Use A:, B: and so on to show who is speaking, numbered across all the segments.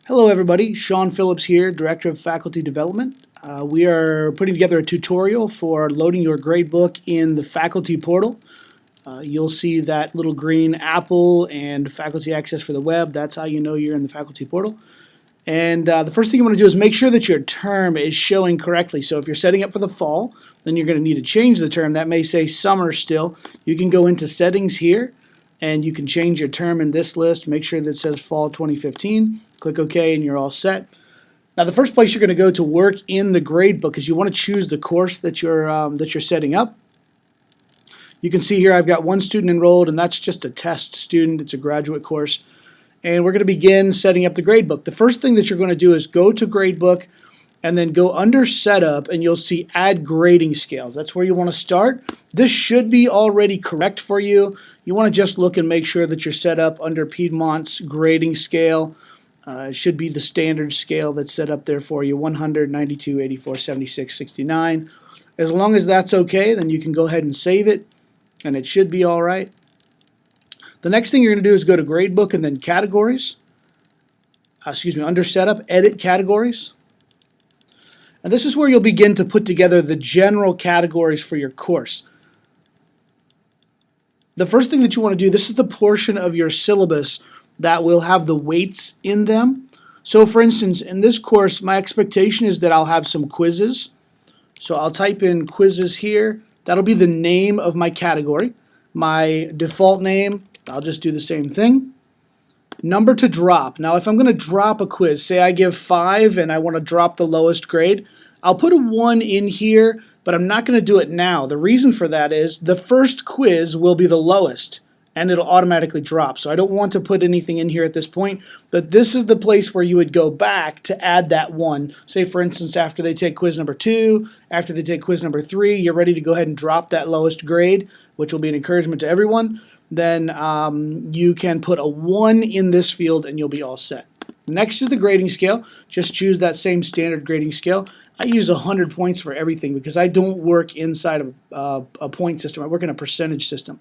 A: Hello everybody, Sean Phillips here, Director of Faculty Development. We are putting together a tutorial for loading your gradebook in the faculty portal. You'll see that little green apple and faculty access for the web. That's how you know you're in the faculty portal. And the first thing you want to do is make sure that your term is showing correctly. So if you're setting up for the fall, then you're going to need to change the term. That may say summer still. You can go into settings here and you can change your term in this list. Make sure that it says fall 2015. Click OK and you're all set. Now the first place you're going to go to work in the gradebook is you want to choose the course that you're setting up. You can see here I've got one student enrolled, and that's just a test student. It's a graduate course. And we're going to begin setting up the gradebook. The first thing that you're going to do is go to gradebook and then go under setup, and you'll see add grading scales. That's where you want to start. This should be already correct for you. You want to just look and make sure that you're set up under Piedmont's grading scale. It should be the standard scale that's set up there for you, 100, 92, 84, 76, 69. As long as that's okay, then you can go ahead and save it, and it should be all right. The next thing you're going to do is go to Gradebook and then Categories. Under Setup, Edit Categories. And this is where you'll begin to put together the general categories for your course. The first thing that you want to do, this is the portion of your syllabus that will have the weights in them. So for instance, in this course, my expectation is that I'll have some quizzes. So I'll type in quizzes here. That'll be the name of my category. My default name, I'll just do the same thing. Number to drop. Now if I'm going to drop a quiz, say I give 5 and I want to drop the lowest grade, I'll put a 1 in here, but I'm not going to do it now. The reason for that is the first quiz will be the lowest and it'll automatically drop. So I don't want to put anything in here at this point, but this is the place where you would go back to add that 1. Say for instance, after they take quiz number 2, after they take quiz number 3, you're ready to go ahead and drop that lowest grade, which will be an encouragement to everyone. Then you can put a 1 in this field and you'll be all set. Next is the grading scale. Just choose that same standard grading scale. I use 100 points for everything because I don't work inside of a point system. I work in a percentage system.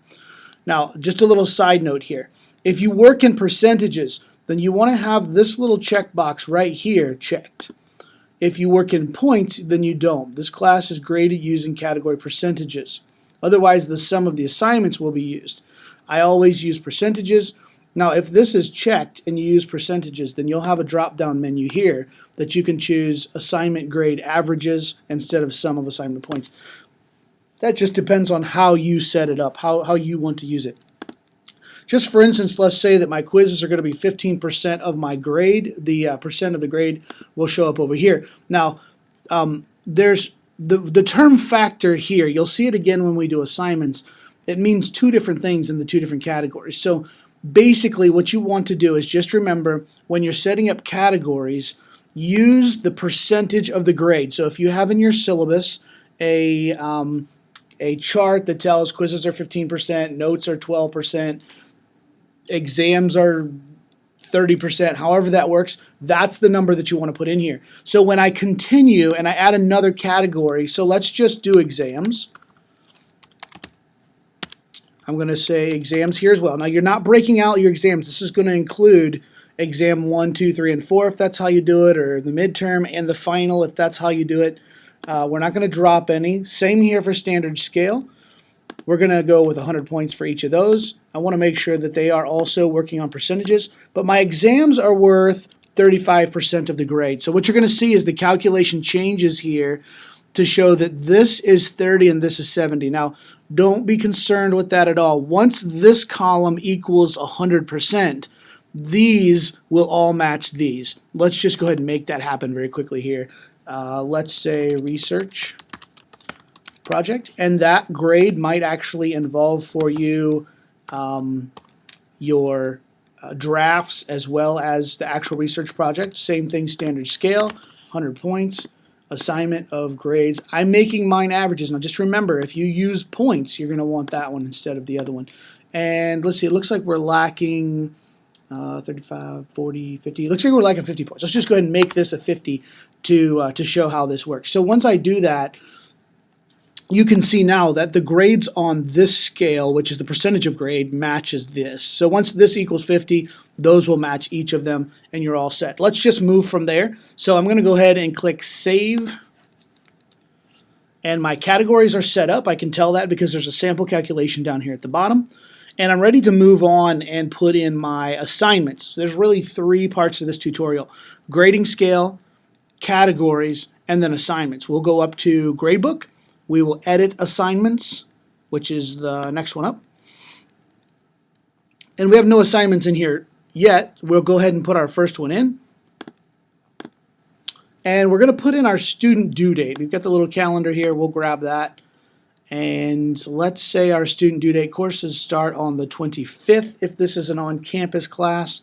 A: Now, just a little side note here. If you work in percentages, then you want to have this little checkbox right here checked. If you work in points, then you don't. This class is graded using category percentages. Otherwise, the sum of the assignments will be used. I always use percentages. Now, if this is checked and you use percentages, then you'll have a drop-down menu here that you can choose assignment grade averages instead of sum of assignment points. That just depends on how you set it up, how you want to use it. Just for instance, let's say that my quizzes are going to be 15% of my grade. The percent of the grade will show up over here. Now, there's the term factor here. You'll see it again when we do assignments. It means 2 different things in the 2 different categories. So basically what you want to do is just remember when you're setting up categories, use the percentage of the grade. So if you have in your syllabus a chart that tells quizzes are 15%, notes are 12%, exams are 30%, however that works, that's the number that you want to put in here. So when I continue and I add another category, so let's just do exams. I'm going to say exams here as well. Now you're not breaking out your exams. This is going to include exam 1, 2, 3, and 4 if that's how you do it, or the midterm and the final if that's how you do it. We're not going to drop any. Same here for standard scale. We're going to go with 100 points for each of those. I want to make sure that they are also working on percentages, but my exams are worth 35% of the grade. So what you're going to see is the calculation changes here to show that this is 30 and this is 70. Now, don't be concerned with that at all. Once this column equals 100%, these will all match these. Let's just go ahead and make that happen very quickly here. Let's say research project, and that grade might actually involve for you your drafts as well as the actual research project. Same thing, standard scale, 100 points. Assignment of grades. I'm making mine averages. Now just remember, if you use points, you're going to want that one instead of the other one. And let's see, it looks like we're lacking 35, 40, 50. It looks like we're lacking 50 points. Let's just go ahead and make this a 50 to show how this works. So once I do that, you can see now that the grades on this scale, which is the percentage of grade, matches this. So once this equals 50, those will match each of them, and you're all set. Let's just move from there. So I'm going to go ahead and click Save. And my categories are set up. I can tell that because there's a sample calculation down here at the bottom. And I'm ready to move on and put in my assignments. There's really 3 parts to this tutorial: grading scale, categories, and then assignments. We'll go up to gradebook. We will edit assignments, which is the next one up. And we have no assignments in here yet. We'll go ahead and put our first one in. And we're going to put in our student due date. We've got the little calendar here. We'll grab that. And let's say our student due date courses start on the 25th if this is an on-campus class.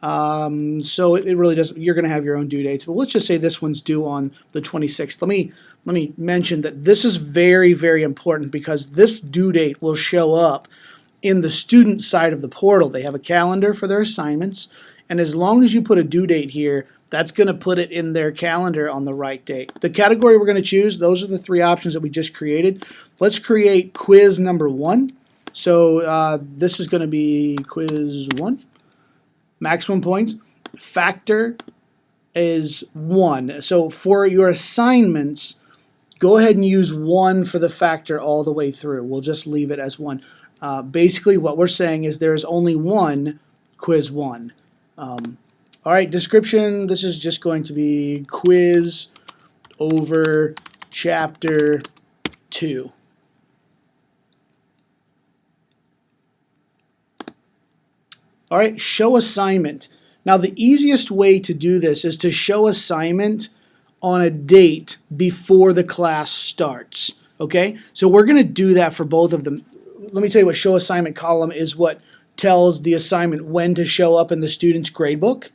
A: So it really doesn't, you're going to have your own due dates. But let's just say this one's due on the 26th. Let me mention that this is very, very important because this due date will show up in the student side of the portal. They have a calendar for their assignments, and as long as you put a due date here, that's going to put it in their calendar on the right date. The category we're going to choose, those are the 3 options that we just created. Let's create quiz number 1. So this is going to be quiz 1. Maximum points. Factor is 1. So for your assignments, go ahead and use 1 for the factor all the way through. We'll just leave it as 1. Basically, what we're saying is there's only one quiz 1. All right, description, this is just going to be quiz over chapter 2. All right, show assignment. Now, the easiest way to do this is to show assignment on a date before the class starts, okay? So we're going to do that for both of them. Let me tell you what show assignment column is what tells the assignment when to show up in the student's gradebook.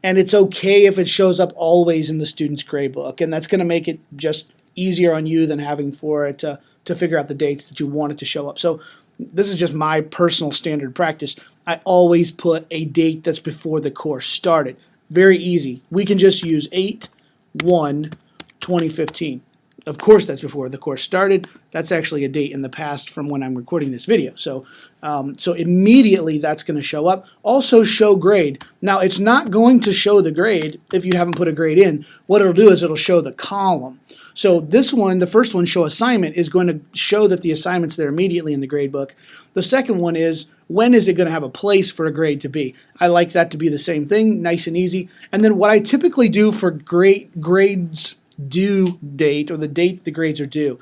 A: And it's okay if it shows up always in the student's gradebook. And that's going to make it just easier on you than having for it to figure out the dates that you want it to show up. So this is just my personal standard practice. I always put a date that's before the course started. Very easy. We can just use 8/1/2015. Of course, that's before the course started. That's actually a date in the past from when I'm recording this video. So immediately that's going to show up. Also show grade. Now, it's not going to show the grade if you haven't put a grade in. What it'll do is it'll show the column. So this one, the first one, show assignment, is going to show that the assignment's there immediately in the gradebook. The second one is, when is it going to have a place for a grade to be? I like that to be the same thing, nice and easy. And then what I typically do for grades due date, or the date the grades are due,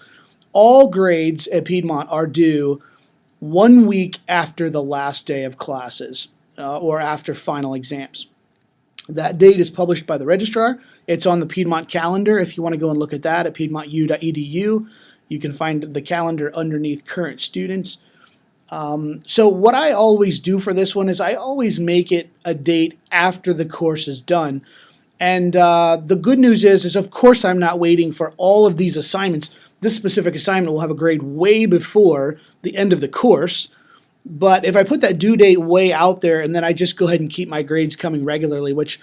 A: all grades at Piedmont are due 1 week after the last day of classes or after final exams. That date is published by the registrar. It's on the Piedmont calendar. If you want to go and look at that at piedmontu.edu, you can find the calendar underneath current students. So what I always do for this one is I always make it a date after the course is done. And the good news is of course I'm not waiting for all of these assignments. This specific assignment will have a grade way before the end of the course. But if I put that due date way out there and then I just go ahead and keep my grades coming regularly, which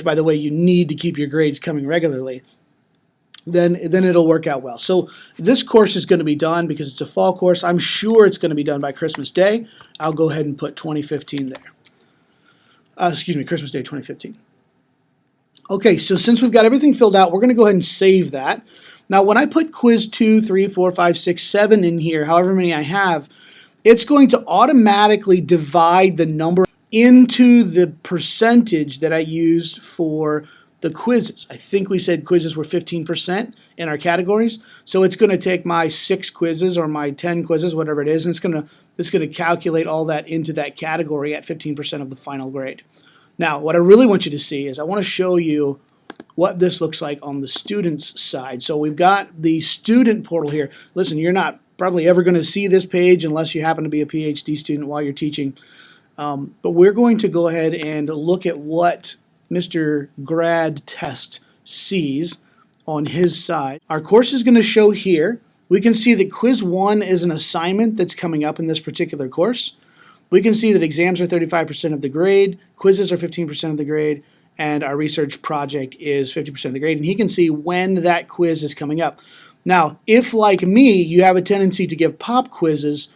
A: by the way, you need to keep your grades coming regularly, then it'll work out well. So this course is going to be done because it's a fall course. I'm sure it's going to be done by Christmas Day. I'll go ahead and put 2015 there. Christmas Day 2015. Okay, so since we've got everything filled out, we're going to go ahead and save that. Now, when I put quiz 2, 3, 4, 5, 6, 7 in here, however many I have, it's going to automatically divide the number into the percentage that I used for the quizzes. I think we said quizzes were 15% in our categories. So it's going to take my 6 quizzes or my 10 quizzes, whatever it is, and it's going to calculate all that into that category at 15% of the final grade. Now, what I really want you to see is I want to show you what this looks like on the student's side. So we've got the student portal here. Listen, you're not probably ever going to see this page unless you happen to be a PhD student while you're teaching. But we're going to go ahead and look at what Mr. Grad Test sees on his side. Our course is going to show here. We can see that quiz 1 is an assignment that's coming up in this particular course. We can see that exams are 35% of the grade, quizzes are 15% of the grade, and our research project is 50% of the grade. And he can see when that quiz is coming up. Now, if like me, you have a tendency to give pop quizzes,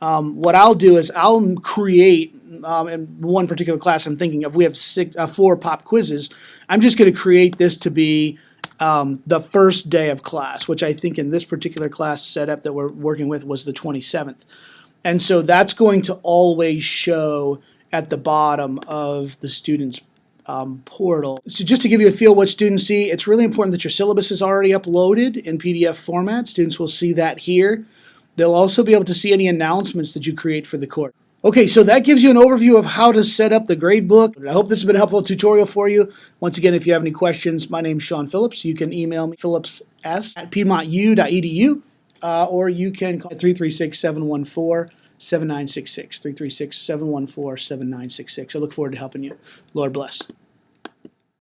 A: what I'll do is I'll create, in one particular class I'm thinking of, we have 4 pop quizzes. I'm just going to create this to be the first day of class, which I think in this particular class setup that we're working with was the 27th. And so that's going to always show at the bottom of the student's portal. So just to give you a feel what students see, it's really important that your syllabus is already uploaded in PDF format. Students will see that here. They'll also be able to see any announcements that you create for the course. Okay, so that gives you an overview of how to set up the gradebook. I hope this has been a helpful tutorial for you. Once again, if you have any questions, my name is Sean Phillips. You can email me, phillipss@piedmontu.edu, or you can call 336-714-7966, 336-714-7966. I look forward to helping you. Lord bless.